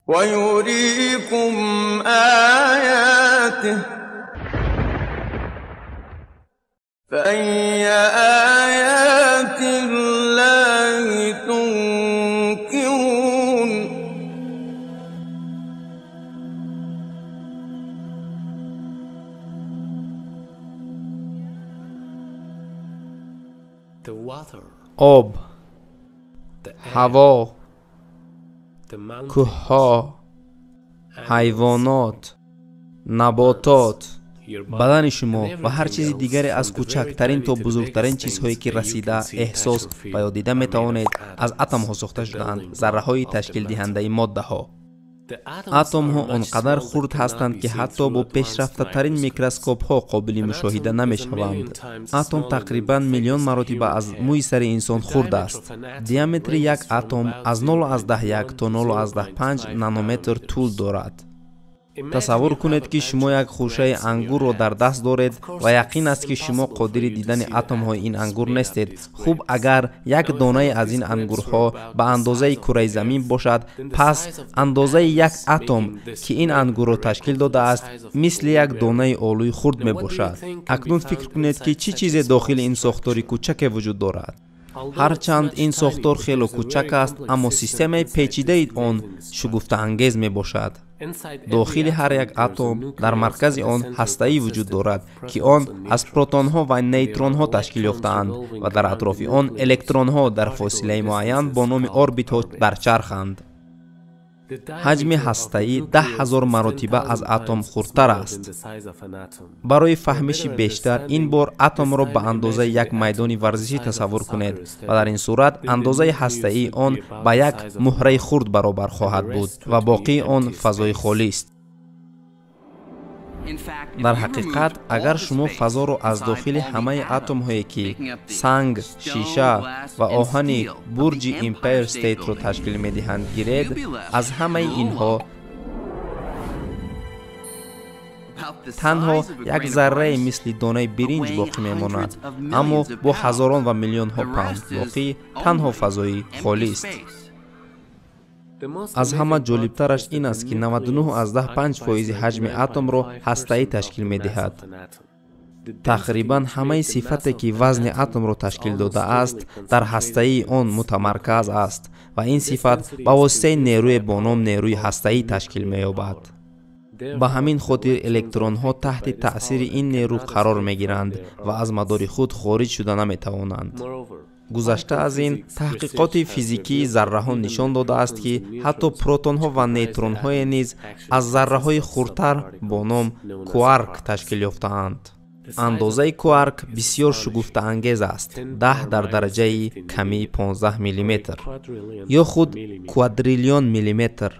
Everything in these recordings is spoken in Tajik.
ويريكم آياته فأي آيات الله تنكرون آب، هوا، کوه‌ها، حیوانات، نباتات، بدن شما و هر چیز دیگری از کوچکترین تا بزرگترین چیزهایی که رسیده احساس و یا دیده می توانید از اتم ها ساخته شده‌اند، ذره های تشکیل دهنده ماده ها. اتم ها آنقدر خرد هستند که حتی با پیشرفته ترین میکروسکوپ ها قابل مشاهده نمی شوند. اتم تقریبا میلیون مرتبه از موی سر انسان خرد است. دیامتر یک اتم از 0.1 تا 0.5 نانومتر طول دارد. تصور کنید که شما یک خوشه انگور را در دست دارید و یقین است که شما قادر دیدن اتم های این انگور نیستید. خوب اگر یک دانه از این انگورها به اندازه کره زمین باشد، پس اندازه یک اتم که این انگور را تشکیل داده است مثل یک دانه آلوی خرد می باشد. اکنون فکر کنید که چی چیز داخل این ساختار کوچک وجود دارد. هرچند این ساختار خیلی کوچک است، اما سیستم پیچیده آن شگفت انگیز می باشد. داخل هر یک اتم در مرکز آن هسته‌ای وجود دارد که آن از پروتون ها و نیوترون ها تشکیل یافته‌اند و در اطراف آن الکترون ها در فاصله معین با نام اوربیت ها برچرخند. حجم هسته‌ای 10,000 مرتبه از اتم خردتر است. برای فهمش بیشتر این بار اتم را به اندازه یک میدان ورزشی تصور کنید و در این صورت اندازه هسته‌ای آن به یک مهره خرد برابر خواهد بود و باقی آن فضای خالی است. در حقیقت اگر شما فضا را از داخل همه اتم هایی که سنگ، شیشه و آهن برج امپایر استیت را تشکیل می دهند گیرید، از همه اینها تنها یک ذره مثل دانه برنج باقی می ماند، اما با هزاران و میلیون ها پوند باقی تنها فضای خالی است. از همه جالبترش این است که 99.5% حجم اتم را هسته‌ای تشکیل می دهد. تقریبا همه صفتی که وزن اتم را تشکیل داده است در هسته‌ای آن متمرکز است و این صفت به واسطه نیروی با نام نیروی هسته‌ای تشکیل می یابد. به همین خاطر الکترون ها تحت تأثیر این نیرو قرار می گیرند و از مدار خود خارج شده نمی توانند. گذشته از این، تحقیقات فیزیکی ذره ها نشان داده است که حتی پروتون ها و نیوترون های نیز از ذره های خردتر با نام کوارک تشکیل یافته‌اند. اندازه کوارک بسیار شگفت انگیز است، 10 در درجه کمی 15 میلیمتر یا خود کوادریلیون میلیمتر.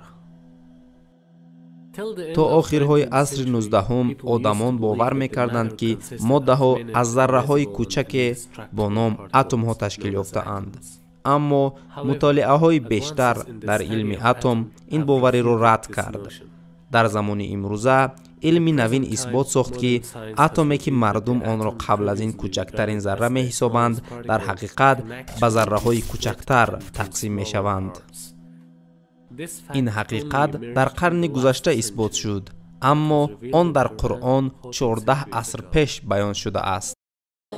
تا آخرهای عصر 19 آدمان باور میکردند که ماده ها از ذره های کوچک با نام اتم ها تشکیل یافته اند. اما مطالعه های بیشتر در علم اتم این باوری را رد کرد. در زمان امروزه علم نوین اثبات ساخت که اتمی که مردم آن را قبل از این کوچکترین ذره می حسابند در حقیقت به ذره های کوچکتر تقسیم می شوند. این حقیقت در قرن گذشته اثبات شد، اما آن در قرآن 14 عصر پیش بیان شده است.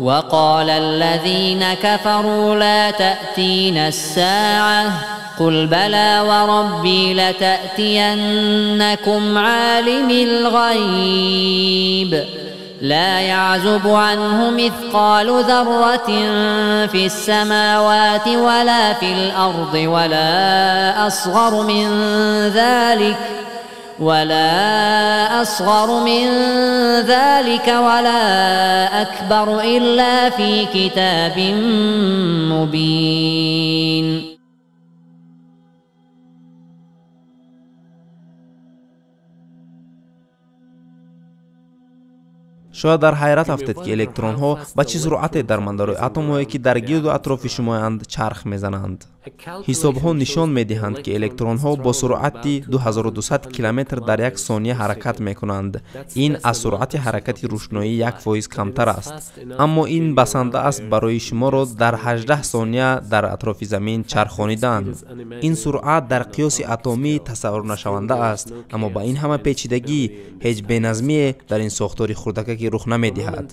وقال الذين كفروا لا تأتينا الساعة قل بلى وربي لتأتينكم عالم الغيب لا يعزب عنه مثقال ذرة في السماوات ولا في الأرض ولا أصغر من ذلك ولا أكبر إلا في كتاب مبين. شاید در حیرت افتید که الکترون ها با چه سرعتی در مدار اتم هایی که در گرد و اطراف شما اند چرخ میزنند. ҳисобҳо нишон медиҳанд ки электронҳо бо суръати 2200 километр дар як сония ҳаракат мекунанд. ин аз суръати ҳаракати рӯшноӣ 1% камтар аст. аммо ин басанда аст барои шуморо дар 18 сония дар атрофи замин чархонидан. ин суръат дар қиёси атомӣ тасаввурнашаванда аст, аммо ба ин ҳама печидагӣ ҳеҷ беназмие дар ин сохтори хурдакакӣ рух намедиҳад.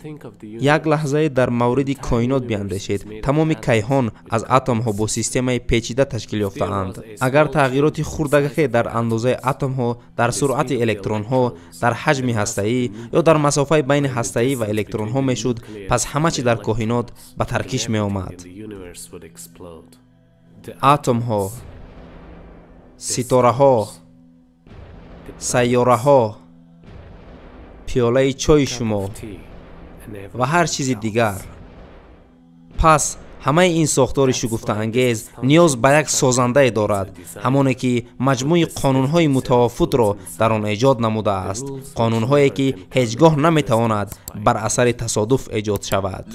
як лаҳзае дар мавриди коинот биандешед. тамоми кайҳон аз атомҳо бо системаи печида ташкил ёфтаанд. агар тағйироти хурдакаке дар андозаи атомҳо, дар суръати электронҳо, дар ҳаҷми ҳастаӣ ё дар масофаи байни ҳастаӣ ва электронҳо мешуд, пас ҳама чӣ дар коинот ба таркиш меомад. атомҳо, ситораҳо, сайёраҳо, пиёлаи чойи шумо ва ҳар чизи дигар. пас ҳамаи ин сохтори шугуфтаангез ниёз ба як созандае дорад, ҳамоне ки маҷмӯи қонунҳои мутавофутро дар он эҷод намудааст, қонунҳое ки ҳеҷ гоҳ наметавонад бар асари тасодуф эҷод шавад.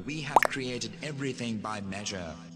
We have created everything by measure.